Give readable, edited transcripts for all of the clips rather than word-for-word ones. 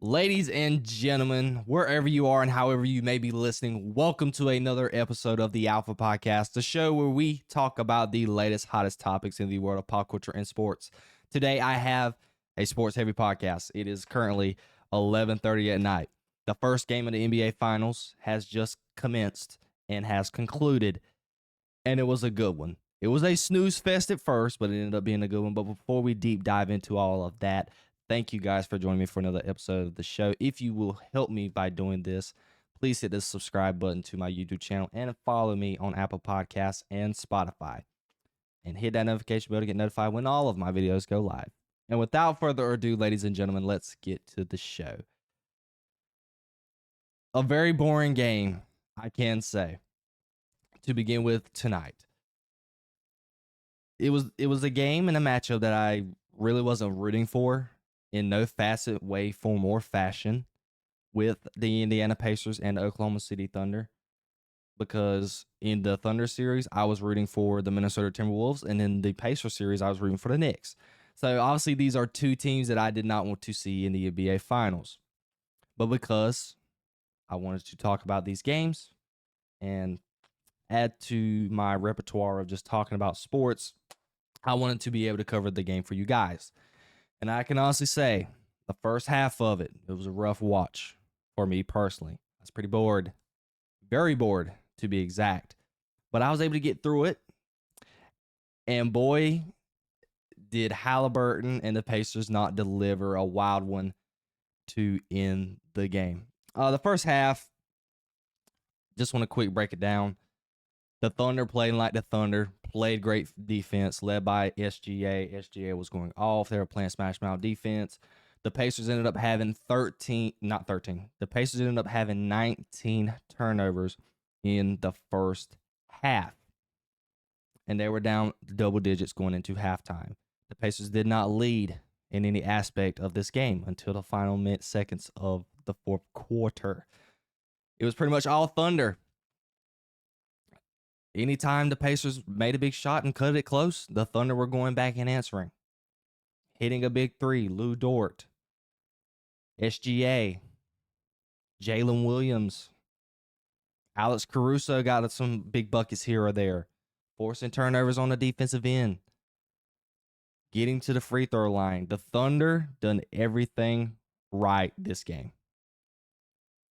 Ladies and gentlemen, wherever you are and however you may be listening, welcome to another episode of the Alpha Podcast, the show where we talk about the latest, hottest topics in the world of pop culture and sports. Today, I have a sports-heavy podcast. It is currently 11:30 at night. The first game of the NBA Finals has just commenced and has concluded, and it was a good one. It was a snooze fest at first, but it ended up being a good one. But before we deep dive into all of that, thank you guys for joining me for another episode of the show. If you will help me by doing this, please hit the subscribe button to my YouTube channel and follow me on Apple Podcasts and Spotify. And hit that notification bell to get notified when all of my videos go live. And without further ado, ladies and gentlemen, let's get to the show. A very boring game, I can say, to begin with tonight. It was a game and a matchup that I really wasn't rooting for in no facet, way, form, or fashion with the Indiana Pacers and the Oklahoma City Thunder. Because in the Thunder series, I was rooting for the Minnesota Timberwolves, and in the Pacers series, I was rooting for the Knicks. So obviously, these are two teams that I did not want to see in the NBA Finals. But because I wanted to talk about these games and add to my repertoire of just talking about sports, I wanted to be able to cover the game for you guys. And I can honestly say, the first half of it was a rough watch for me personally. I was pretty bored. Very bored, to be exact. But I was able to get through it. And boy, did Halliburton and the Pacers not deliver a wild one to end the game. The first half, just want to quick break it down. The Thunder played like the Thunder, played great defense, led by SGA. SGA was going off. They were playing smash mouth defense. The Pacers ended up having the Pacers ended up having 19 turnovers in the first half. And they were down double digits going into halftime. The Pacers did not lead in any aspect of this game until the final seconds of the fourth quarter. It was pretty much all Thunder. Anytime the Pacers made a big shot and cut it close, the Thunder were going back and answering. Hitting a big three, Lou Dort, SGA, Jalen Williams, Alex Caruso got some big buckets here or there, forcing turnovers on the defensive end, getting to the free throw line. The Thunder done everything right this game.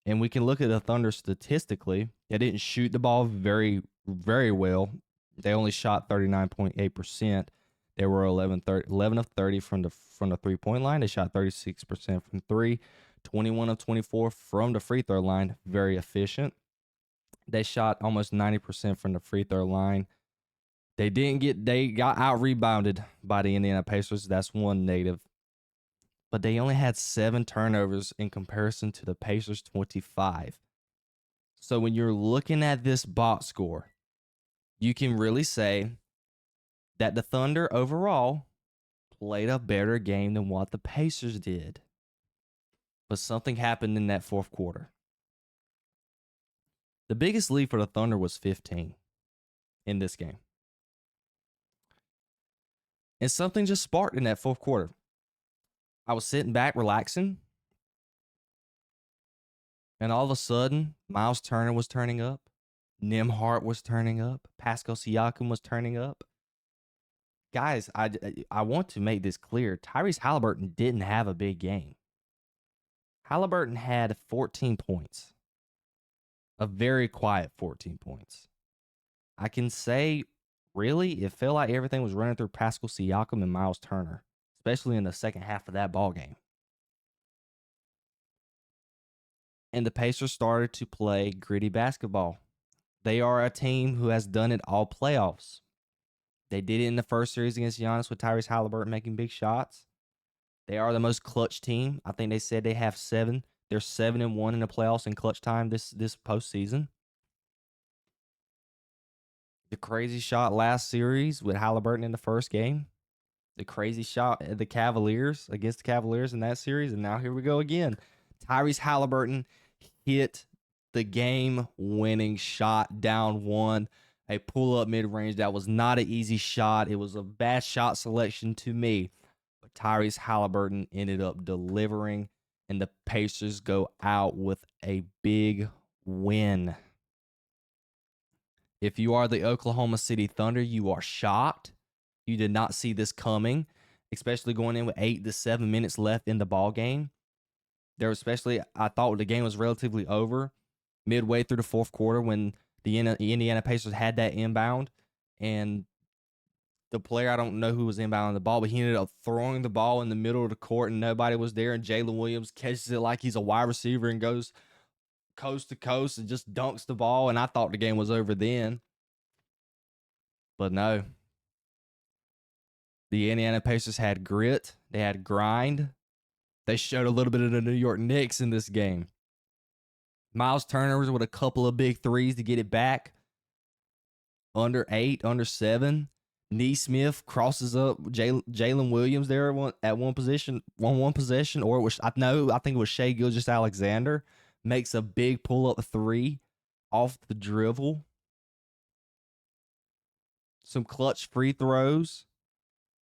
And we can look at the Thunder statistically. They didn't shoot the ball very well. They only shot 39.8%. They were 11 of 30 from the three-point line. They shot 36% from three, 21 of 24 from the free throw line. Very efficient. They shot almost 90% from the free throw line. They got out-rebounded by the Indiana Pacers. That's one negative. But they only had 7 turnovers in comparison to the Pacers' 25. So when you're looking at this box score, you can really say that the Thunder overall played a better game than what the Pacers did. But something happened in that fourth quarter. The biggest lead for the Thunder was 15 in this game. And something just sparked in that fourth quarter. I was sitting back relaxing, and all of a sudden, Miles Turner was turning up. Nembhard was turning up. Pascal Siakam was turning up. Guys, I want to make this clear. Tyrese Halliburton didn't have a big game. Halliburton had 14 points. A very quiet 14 points. I can say, really, it felt like everything was running through Pascal Siakam and Miles Turner, especially in the second half of that ball game. And the Pacers started to play gritty basketball. They are a team who has done it all playoffs. They did it in the first series against Giannis with Tyrese Halliburton making big shots. They are the most clutch team. I think they said they have 7. They're 7-1 in the playoffs in clutch time this postseason. The crazy shot last series with Halliburton in the first game. The crazy shot at the Cavaliers against the Cavaliers in that series. And now here we go again. Tyrese Halliburton hit the game-winning shot down one. A pull-up mid-range that was not an easy shot. It was a bad shot selection to me. But Tyrese Halliburton ended up delivering and the Pacers go out with a big win. If you are the Oklahoma City Thunder, you are shocked. You did not see this coming, especially going in with 8 to 7 minutes left in the ball game. I thought the game was relatively over midway through the fourth quarter when the Indiana Pacers had that inbound, and the player, I don't know who was inbounding the ball, but he ended up throwing the ball in the middle of the court and nobody was there, and Jalen Williams catches it like he's a wide receiver and goes coast to coast and just dunks the ball, and I thought the game was over then. But no. The Indiana Pacers had grit. They had grind. They showed a little bit of the New York Knicks in this game. Miles Turner with a couple of big threes to get it back. Under 8, under 7. Neesmith crosses up Jalen Williams there at one possession, or it was, I think it was Shai Gilgeous-Alexander, makes a big pull-up 3 off the dribble. Some clutch free throws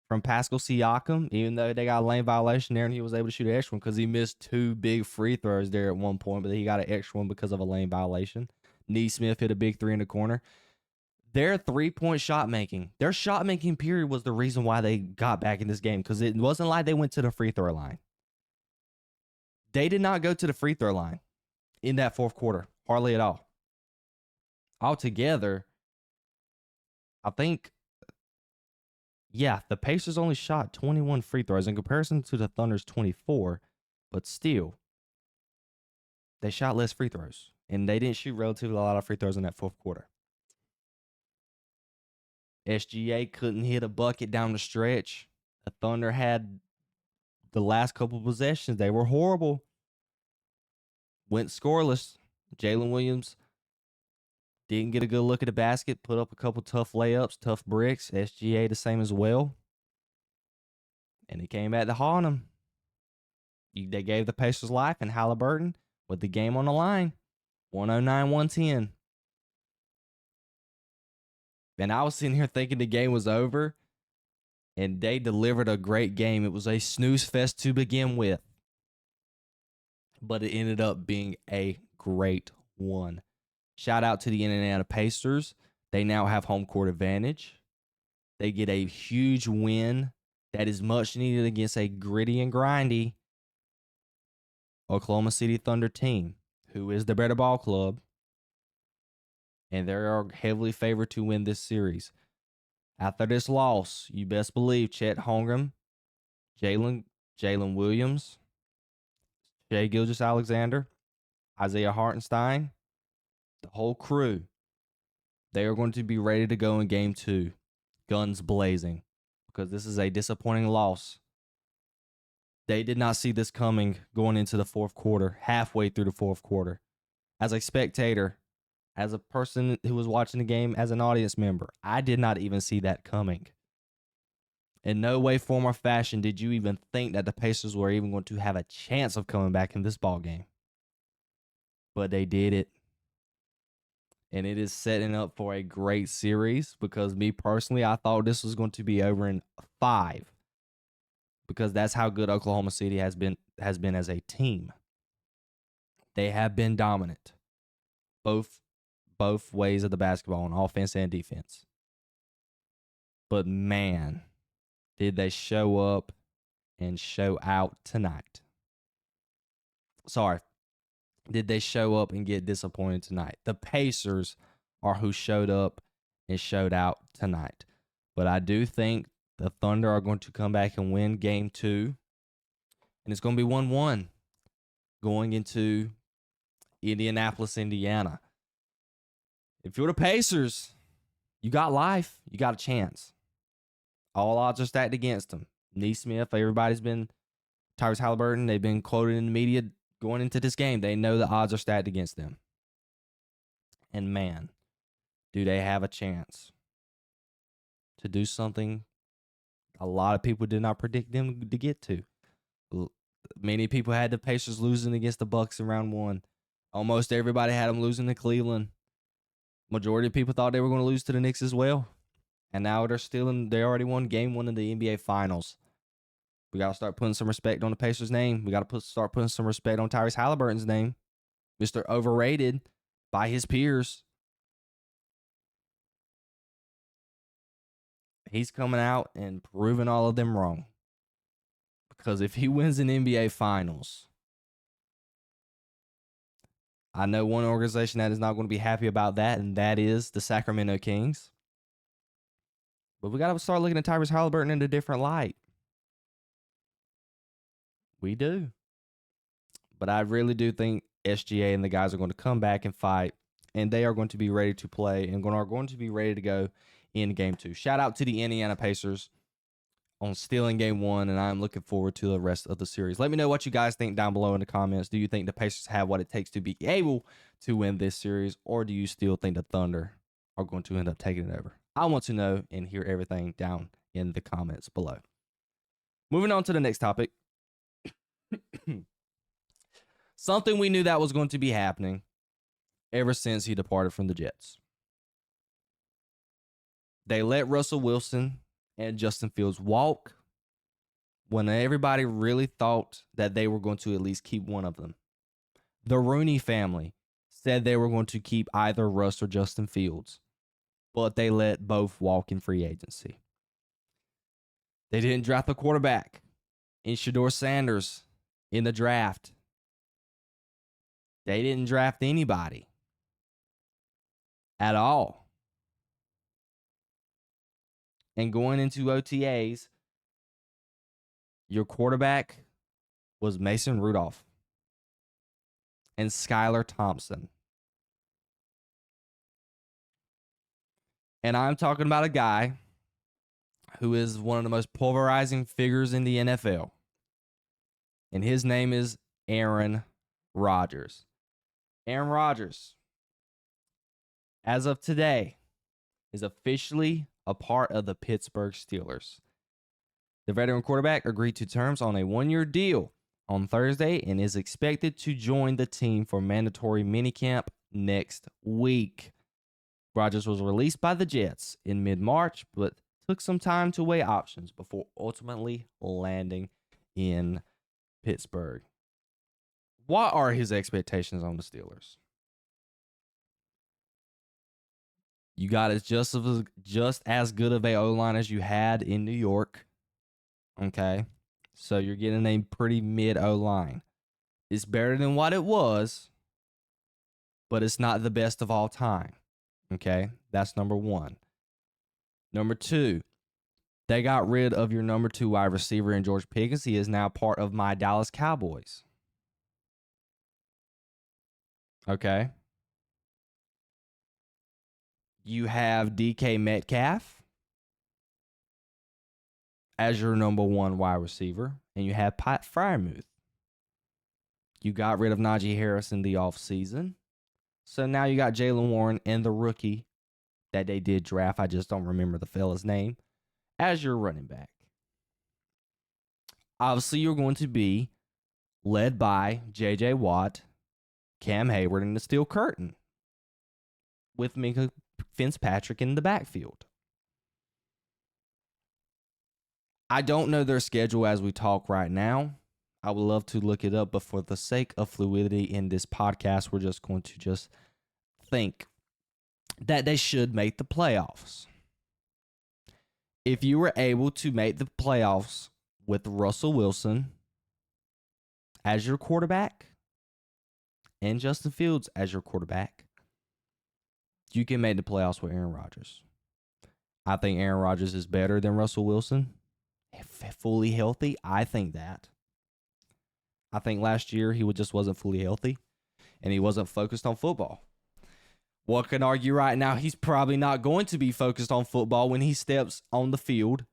from Pascal Siakam, even though they got a lane violation there and he was able to shoot an extra one because he missed 2 big free throws there at one point, but he got an extra one because of a lane violation. Neesmith hit a big 3 in the corner. Their 3-point shot making, their shot making period was the reason why they got back in this game, because it wasn't like they went to the free throw line. They did not go to the free throw line in that fourth quarter, hardly at all. Altogether, I think, the Pacers only shot 21 free throws in comparison to the Thunder's 24, but still, they shot less free throws, and they didn't shoot relatively a lot of free throws in that fourth quarter. SGA couldn't hit a bucket down the stretch. The Thunder had the last couple possessions. They were horrible. Went scoreless. Jalen Williams didn't get a good look at the basket. Put up a couple tough layups, tough bricks. SGA the same as well. And he came back to haunt them. They gave the Pacers life, and Halliburton, with the game on the line, 109-110. And I was sitting here thinking the game was over, and they delivered a great game. It was a snooze fest to begin with, but it ended up being a great one. Shout out to the Indiana Pacers. They now have home court advantage. They get a huge win that is much needed against a gritty and grindy Oklahoma City Thunder team, who is the better ball club. And they are heavily favored to win this series. After this loss, you best believe Chet Holmgren, Jalen Williams, Shai Gilgeous-Alexander, Isaiah Hartenstein, the whole crew, they are going to be ready to go in game 2, guns blazing, because this is a disappointing loss. They did not see this coming going into the fourth quarter, halfway through the fourth quarter. As a spectator, as a person who was watching the game as an audience member, I did not even see that coming. In no way, form, or fashion did you even think that the Pacers were even going to have a chance of coming back in this ball game. But they did it. And it is setting up for a great series, because me personally, I thought this was going to be over in 5. Because that's how good Oklahoma City has been as a team. They have been dominant. Both ways of the basketball, on offense and defense. But man, did they show up and show out tonight. Sorry. Did they show up and get disappointed tonight? The Pacers are who showed up and showed out tonight. But I do think the Thunder are going to come back and win game 2. And it's going to be 1-1 going into Indianapolis, Indiana. If you're the Pacers, you got life. You got a chance. All odds are stacked against them. Neesmith, Tyrese Halliburton, they've been quoted in the media going into this game. They know the odds are stacked against them. And man, do they have a chance to do something a lot of people did not predict them to get to. Many people had the Pacers losing against the Bucks in round 1. Almost everybody had them losing to Cleveland. Majority of people thought they were going to lose to the Knicks as well. And now they already won game 1 of the NBA Finals. We got to start putting some respect on the Pacers' name. We got to start putting some respect on Tyrese Halliburton's name. Mr. Overrated by his peers. He's coming out and proving all of them wrong. Because if he wins an NBA Finals, I know one organization that is not going to be happy about that, and that is the Sacramento Kings. But we got to start looking at Tyrese Halliburton in a different light. We do. But I really do think SGA and the guys are going to come back and fight, and they are going to be ready to play and are going to be ready to go in Game 2. Shout out to the Indiana Pacers on stealing Game 1, and I'm looking forward to the rest of the series. Let me know what you guys think down below in the comments. Do you think the Pacers have what it takes to be able to win this series, or do you still think the Thunder are going to end up taking it over? I want to know and hear everything down in the comments below. Moving on to the next topic. Something we knew that was going to be happening ever since he departed from the Jets. They let Russell Wilson and Justin Fields walk when everybody really thought that they were going to at least keep one of them. The Rooney family said they were going to keep either Russ or Justin Fields, but they let both walk in free agency. They didn't draft a quarterback in Shedeur Sanders in the draft. They didn't draft anybody at all. And going into OTAs, your quarterback was Mason Rudolph and Skylar Thompson. And I'm talking about a guy who is one of the most pulverizing figures in the NFL. And his name is Aaron Rodgers. Aaron Rodgers, as of today, is officially a part of the Pittsburgh Steelers. The veteran quarterback agreed to terms on a one-year deal on Thursday and is expected to join the team for mandatory minicamp next week. Rodgers was released by the Jets in mid-March, but took some time to weigh options before ultimately landing in Pittsburgh. What are his expectations on the Steelers? You got just as good of a O-line as you had in New York. Okay? So you're getting a pretty mid O-line. It's better than what it was, but it's not the best of all time. Okay? That's number one. Number two, they got rid of your number 2 wide receiver in George Pickens. He is now part of my Dallas Cowboys. Okay? You have DK Metcalf as your number 1 wide receiver, and you have Pat Freiermuth. You got rid of Najee Harris in the offseason. So now you got Jaylen Warren and the rookie that they did draft, I just don't remember the fella's name, as your running back. Obviously, you're going to be led by J.J. Watt, Cam Hayward, and the Steel Curtain, with Minkah Fitzpatrick in the backfield. I don't know their schedule as we talk right now. I would love to look it up, but for the sake of fluidity in this podcast, we're just going to think that they should make the playoffs. If you were able to make the playoffs with Russell Wilson as your quarterback and Justin Fields as your quarterback, you can make the playoffs with Aaron Rodgers. I think Aaron Rodgers is better than Russell Wilson. Fully healthy, I think that. I think last year he just wasn't fully healthy and he wasn't focused on football. One can argue right now he's probably not going to be focused on football when he steps on the field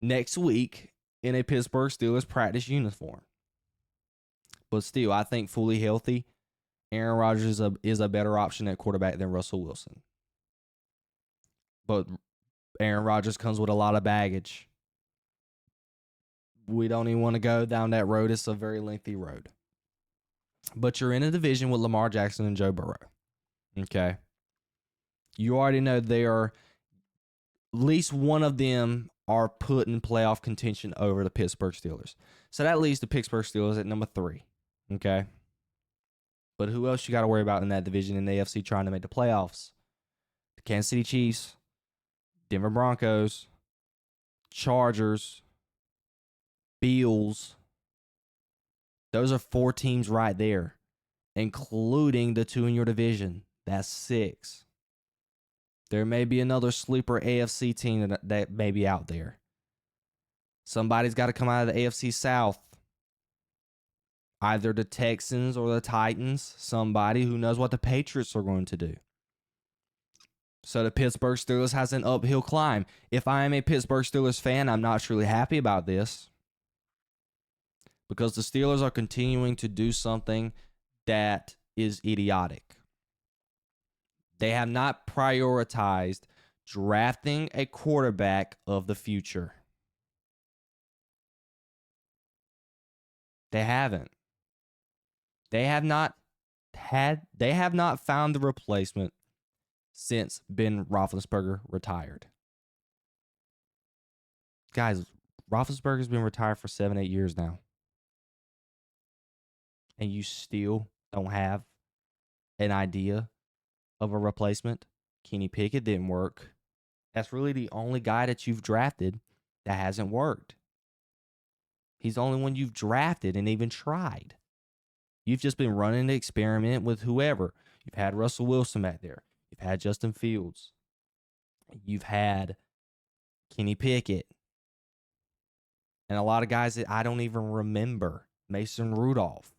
next week in a Pittsburgh Steelers practice uniform. But still, I think fully healthy, Aaron Rodgers is a better option at quarterback than Russell Wilson. But Aaron Rodgers comes with a lot of baggage. We don't even want to go down that road. It's a very lengthy road. But you're in a division with Lamar Jackson and Joe Burrow. Okay? You already know they are, at least one of them are put in playoff contention over the Pittsburgh Steelers. So that leaves the Pittsburgh Steelers at number 3. Okay. But who else you got to worry about in that division in the AFC trying to make the playoffs? The Kansas City Chiefs, Denver Broncos, Chargers, Bills. Those are 4 teams right there, including the 2 in your division. That's 6. There may be another sleeper AFC team that may be out there. Somebody's got to come out of the AFC South. Either the Texans or the Titans. Somebody who knows what the Patriots are going to do. So the Pittsburgh Steelers has an uphill climb. If I am a Pittsburgh Steelers fan, I'm not truly happy about this. Because the Steelers are continuing to do something that is idiotic. They have not prioritized drafting a quarterback of the future. They haven't. They have not found the replacement since Ben Roethlisberger retired. Guys, Roethlisberger's been retired for 7-8 years now. And you still don't have an idea of a replacement. Kenny Pickett didn't work. That's really the only guy that you've drafted that hasn't worked. He's the only one you've drafted and even tried. You've just been running the experiment with whoever. You've had Russell Wilson back there. You've had Justin Fields. You've had Kenny Pickett. And a lot of guys that I don't even remember. Mason Rudolph.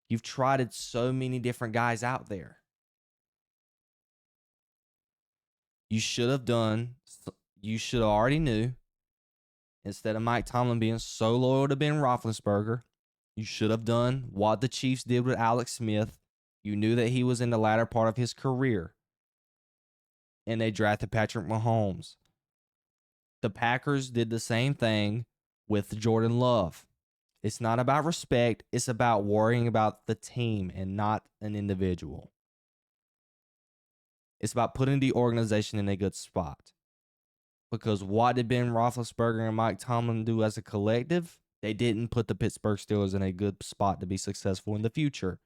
You've tried so many different guys out there. You should have already knew, instead of Mike Tomlin being so loyal to Ben Roethlisberger, you should have done what the Chiefs did with Alex Smith. You knew that he was in the latter part of his career. And they drafted Patrick Mahomes. The Packers did the same thing with Jordan Love. It's not about respect. It's about worrying about the team and not an individual. It's about putting the organization in a good spot. Because what did Ben Roethlisberger and Mike Tomlin do as a collective? They didn't put the Pittsburgh Steelers in a good spot to be successful in the future.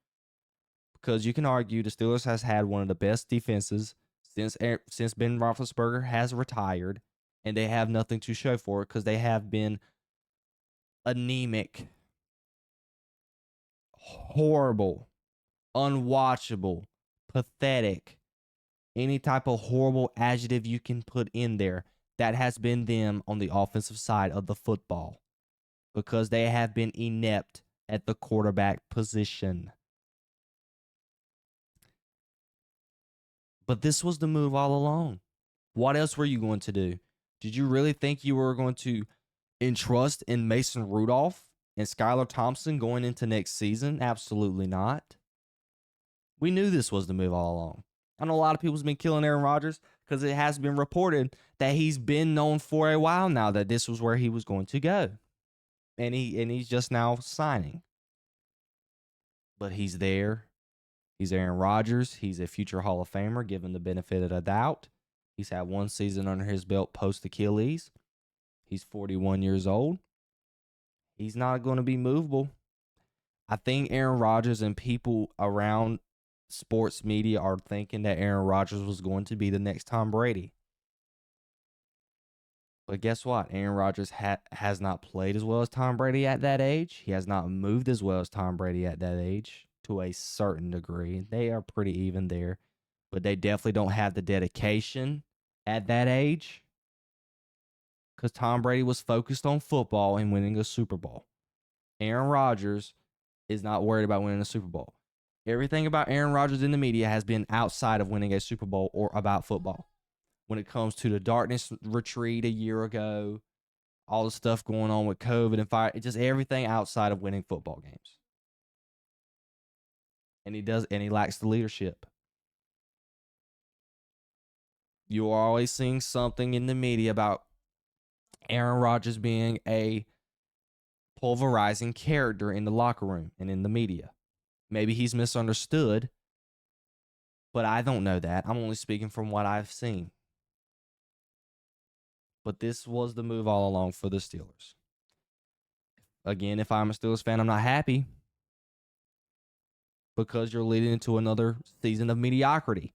Because you can argue the Steelers has had one of the best defenses since Ben Roethlisberger has retired, and they have nothing to show for it because they have been anemic, horrible, unwatchable, pathetic, any type of horrible adjective you can put in there. That has been them on the offensive side of the football because they have been inept at the quarterback position. But this was the move all along. What else were you going to do? Did you really think you were going to entrust in Mason Rudolph and Skylar Thompson going into next season? Absolutely not. We knew this was the move all along. I know a lot of people's been killing Aaron Rodgers because it has been reported that he's been known for a while now that this was where he was going to go. And he's just now signing. But he's there. He's Aaron Rodgers. He's a future Hall of Famer, given the benefit of the doubt. He's had one season under his belt post-Achilles. He's 41 years old. He's not going to be movable. I think Aaron Rodgers and people around sports media are thinking that Aaron Rodgers was going to be the next Tom Brady. But guess what? Aaron Rodgers has not played as well as Tom Brady at that age. He has not moved as well as Tom Brady at that age to a certain degree. They are pretty even there. But they definitely don't have the dedication at that age. Because Tom Brady was focused on football and winning a Super Bowl. Aaron Rodgers is not worried about winning a Super Bowl. Everything about Aaron Rodgers in the media has been outside of winning a Super Bowl or about football. When it comes to the darkness retreat a year ago, all the stuff going on with COVID and fire, it's just everything outside of winning football games. And he lacks the leadership. You are always seeing something in the media about Aaron Rodgers being a pulverizing character in the locker room and in the media. Maybe he's misunderstood, but I don't know that. I'm only speaking from what I've seen. But this was the move all along for the Steelers. Again, if I'm a Steelers fan, I'm not happy because you're leading into another season of mediocrity.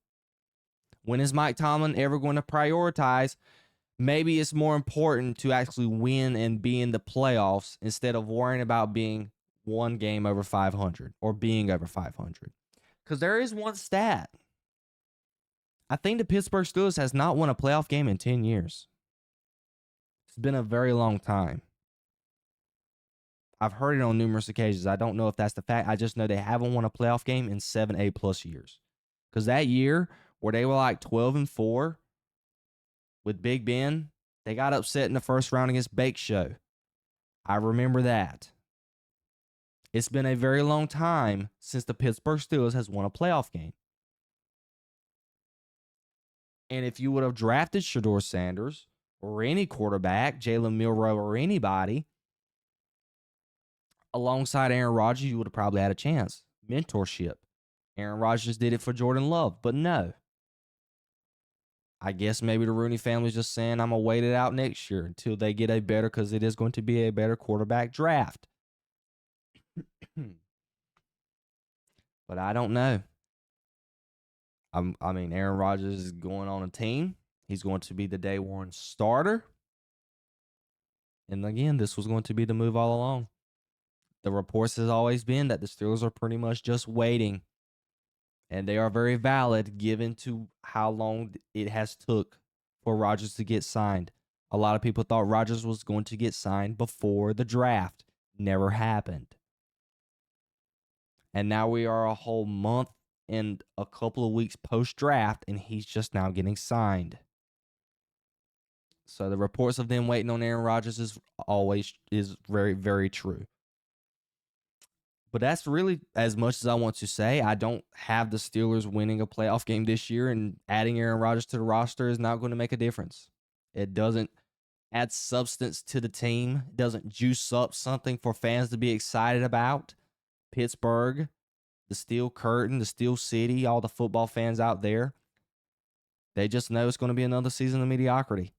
When is Mike Tomlin ever going to prioritize? Maybe it's more important to actually win and be in the playoffs instead of worrying about being one game over 500 or being over 500. Because there is one stat. I think the Pittsburgh Steelers has not won a playoff game in 10 years. It's been a very long time. I've heard it on numerous occasions. I don't know if that's the fact. I just know they haven't won a playoff game in 7, 8+ years. Because that year where they were like 12-4 with Big Ben, they got upset in the first round against Bake Show. I remember that. It's been a very long time since the Pittsburgh Steelers has won a playoff game. And if you would have drafted Shedeur Sanders or any quarterback, Jalen Milroe or anybody, alongside Aaron Rodgers, you would have probably had a chance. Mentorship. Aaron Rodgers did it for Jordan Love, but no. I guess maybe the Rooney family's just saying, I'm going to wait it out next year until they get a better, because it is going to be a better quarterback draft. But I don't know. I mean, Aaron Rodgers is going on a team. He's going to be the day one starter. And again, this was going to be the move all along. The reports has always been that the Steelers are pretty much just waiting. And they are very valid given to how long it has took for Rodgers to get signed. A lot of people thought Rodgers was going to get signed before the draft. Never happened. And now we are a whole month and a couple of weeks post-draft, and he's just now getting signed. So the reports of them waiting on Aaron Rodgers is very, very true. But that's really as much as I want to say. I don't have the Steelers winning a playoff game this year, and adding Aaron Rodgers to the roster is not going to make a difference. It doesn't add substance to the team. It doesn't juice up something for fans to be excited about. Pittsburgh, the Steel Curtain, the Steel City, all the football fans out there, they just know it's going to be another season of mediocrity.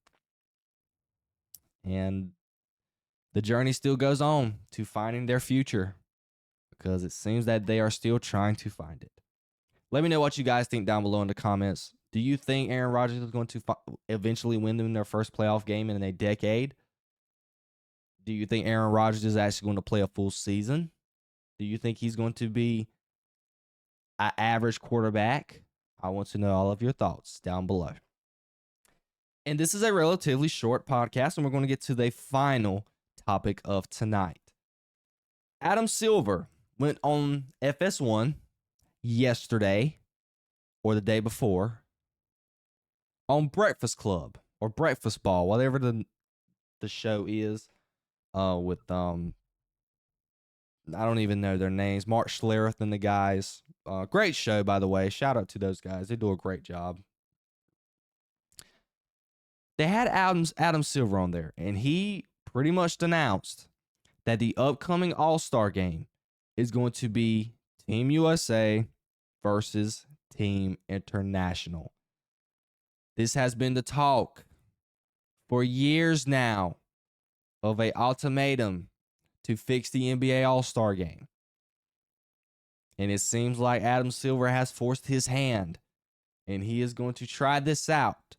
And the journey still goes on to finding their future, because it seems that they are still trying to find it. Let me know what you guys think down below in the comments. Do you think Aaron Rodgers is going to eventually win them their first playoff game in a decade? Do you think Aaron Rodgers is actually going to play a full season? Do you think he's going to be an average quarterback? I want to know all of your thoughts down below. And this is a relatively short podcast, and we're going to get to the final topic of tonight. Adam Silver went on FS1 yesterday or the day before on Breakfast Club or Breakfast Ball, whatever the show is, with I don't even know their names, Mark Schlereth and the guys. Great show, by the way. Shout out to those guys. They do a great job. They had Adam Silver on there, and he pretty much announced that the upcoming All-Star game is going to be Team USA versus Team International. This has been the talk for years now of an ultimatum to fix the NBA All-Star game. And it seems like Adam Silver has forced his hand, and he is going to try this out.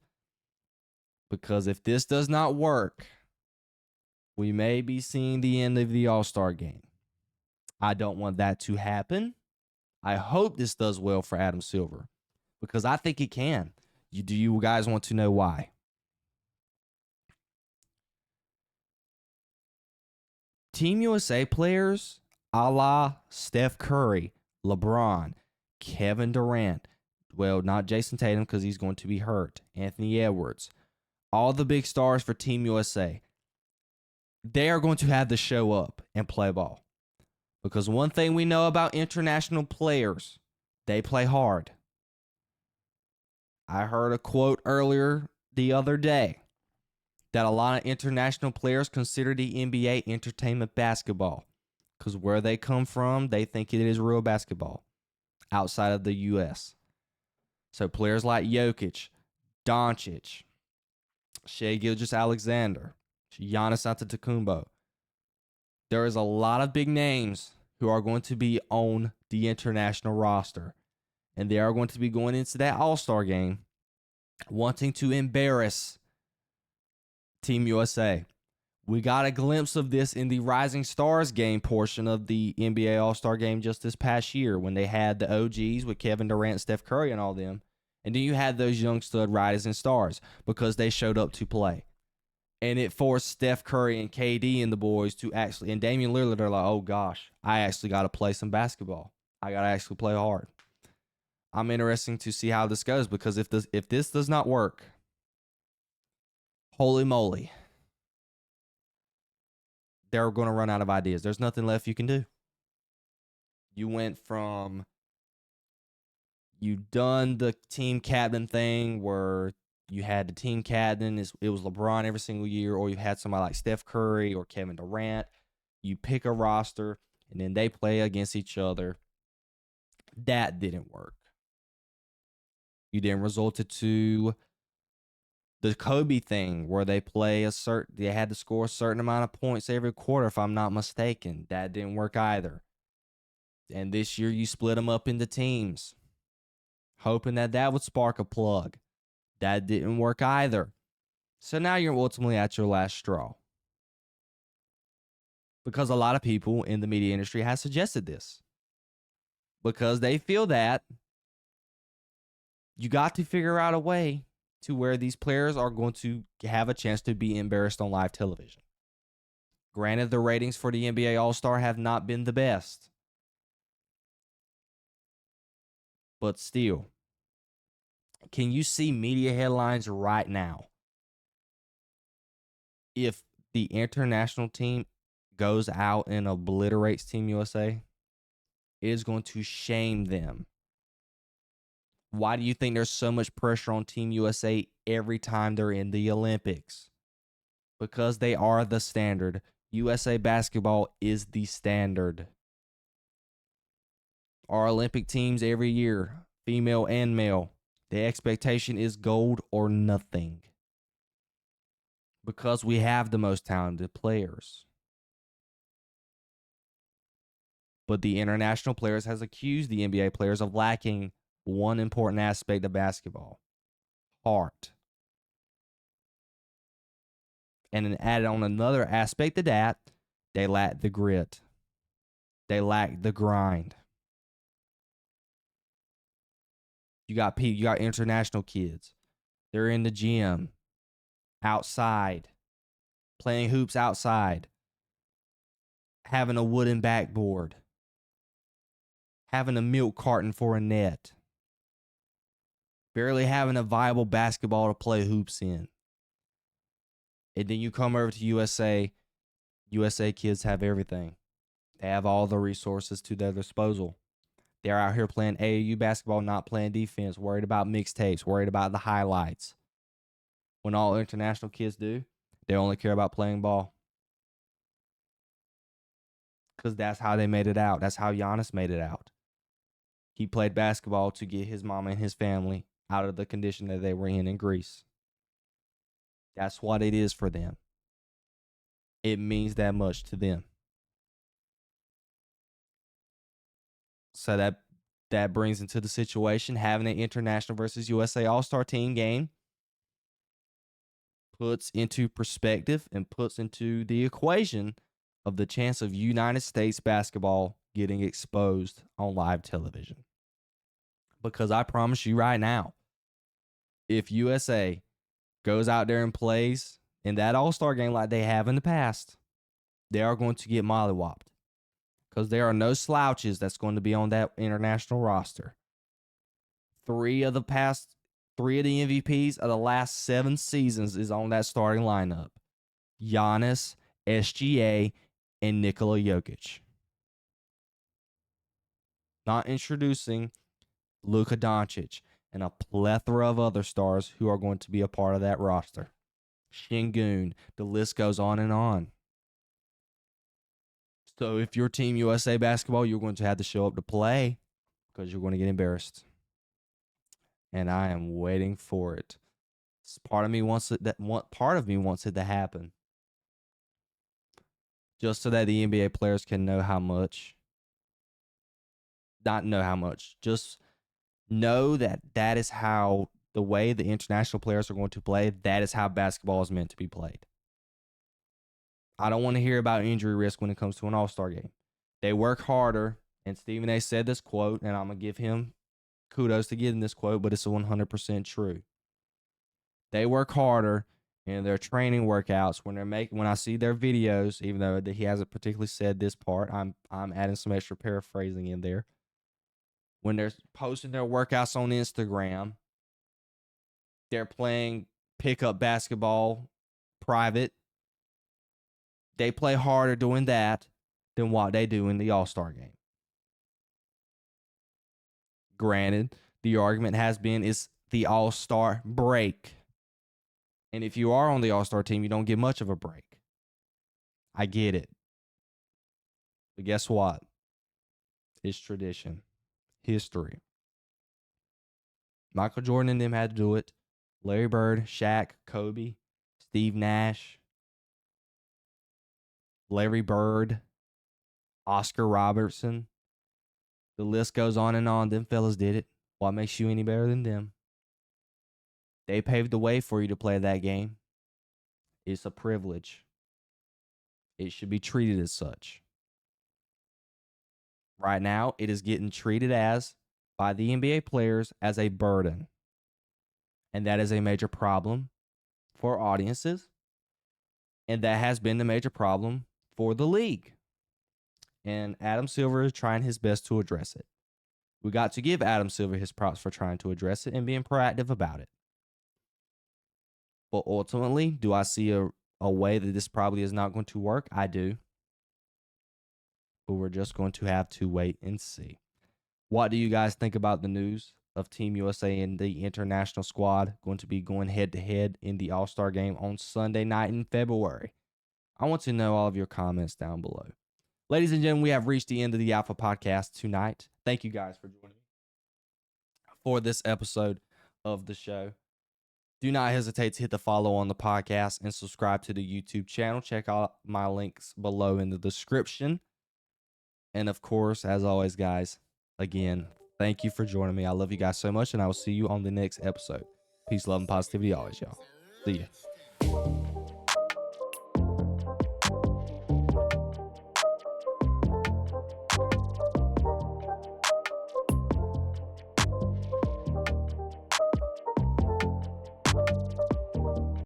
Because if this does not work, we may be seeing the end of the All-Star game. I don't want that to happen. I hope this does well for Adam Silver, because I think it can. Do you guys want to know why? Team USA players a la Steph Curry, LeBron, Kevin Durant, well, not Jason Tatum because he's going to be hurt, Anthony Edwards, all the big stars for Team USA, they are going to have to show up and play ball. Because one thing we know about international players, they play hard. I heard a quote earlier the other day that a lot of international players consider the NBA entertainment basketball. Because where they come from, they think it is real basketball outside of the U.S. So players like Jokic, Doncic, Shai Gilgeous-Alexander, Giannis Antetokounmpo. There is a lot of big names who are going to be on the international roster, and they are going to be going into that All-Star game wanting to embarrass Team USA. We got a glimpse of this in the Rising Stars game portion of the NBA All-Star game just this past year when they had the OGs with Kevin Durant, Steph Curry, and all them. And then you had those young stud Rising Stars because they showed up to play. And it forced Steph Curry and KD and the boys to actually, and Damian Lillard are like, oh gosh, I actually got to play some basketball. I got to actually play hard. I'm interested to see how this goes because if this does not work, holy moly, they're going to run out of ideas. There's nothing left you can do. You went from, you done the team captain thing where you had the team captain, it was LeBron every single year, or you had somebody like Steph Curry or Kevin Durant. You pick a roster, and then they play against each other. That didn't work. You then resulted to the Kobe thing where they had to score a certain amount of points every quarter, if I'm not mistaken. That didn't work either. And this year you split them up into teams, hoping that would spark a plug. That didn't work either. So now you're ultimately at your last straw. Because a lot of people in the media industry have suggested this. Because they feel that you got to figure out a way to where these players are going to have a chance to be embarrassed on live television. Granted, the ratings for the NBA All-Star have not been the best. But still, can you see media headlines right now? If the international team goes out and obliterates Team USA, it is going to shame them. Why do you think there's so much pressure on Team USA every time they're in the Olympics? Because they are the standard. USA basketball is the standard. Our Olympic teams every year, female and male, the expectation is gold or nothing. Because we have the most talented players. But the international players has accused the NBA players of lacking one important aspect of basketball: heart. And then added on another aspect of that, they lack the grit. They lack the grind. You got international kids. They're in the gym, outside, playing hoops outside, having a wooden backboard, having a milk carton for a net, barely having a viable basketball to play hoops in. And then you come over to USA. USA kids have everything. They have all the resources to their disposal. They're out here playing AAU basketball, not playing defense, worried about mixtapes, worried about the highlights. When all international kids do, they only care about playing ball. Because that's how they made it out. That's how Giannis made it out. He played basketball to get his mama and his family out of the condition that they were in Greece. That's what it is for them. It means that much to them. So that brings into the situation, having an international versus USA All-Star team game puts into perspective and puts into the equation of the chance of United States basketball getting exposed on live television. Because I promise you right now, if USA goes out there and plays in that All-Star game like they have in the past, they are going to get mollywopped. Because there are no slouches that's going to be on that international roster. Three of the MVPs of the last 7 seasons is on that starting lineup. Giannis, SGA, and Nikola Jokic. Not introducing Luka Doncic and a plethora of other stars who are going to be a part of that roster. Şengün, the list goes on and on. So if you're Team USA basketball, you're going to have to show up to play because you're going to get embarrassed. And I am waiting for it. Part of me wants it part of me wants it to happen, just so that the NBA players can know how much, not know how much, just know that that is how the way the international players are going to play. That is how basketball is meant to be played. I don't want to hear about injury risk when it comes to an All-Star game. They work harder, and Stephen A said this quote, and I'm going to give him kudos to getting this quote, but it's 100% true. They work harder in their training workouts when I see their videos, even though he hasn't particularly said this part, I'm adding some extra paraphrasing in there. When they're posting their workouts on Instagram, they're playing pickup basketball private. They play harder doing that than what they do in the All-Star game. Granted, the argument has been it's the All-Star break. And if you are on the All-Star team, you don't get much of a break. I get it. But guess what? It's tradition. History. Michael Jordan and them had to do it. Larry Bird, Shaq, Kobe, Steve Nash, Larry Bird, Oscar Robertson. The list goes on and on. Them fellas did it. What makes you any better than them? They paved the way for you to play that game. It's a privilege. It should be treated as such. Right now, it is getting treated by the NBA players, as a burden. And that is a major problem for audiences. And that has been the major problem for the league. And Adam Silver is trying his best to address it. We got to give Adam Silver his props for trying to address it and being proactive about it. But ultimately, do I see a way that this probably is not going to work? I do. But we're just going to have to wait and see. What do you guys think about the news of Team USA and the international squad going to be going head-to-head in the All-Star game on Sunday night in February? I want to know all of your comments down below. Ladies and gentlemen, we have reached the end of the Alpha Podcast tonight. Thank you guys for joining me for this episode of the show. Do not hesitate to hit the follow on the podcast and subscribe to the YouTube channel. Check out my links below in the description. And of course, as always, guys, again, thank you for joining me. I love you guys so much, and I will see you on the next episode. Peace, love, and positivity always, y'all. See ya.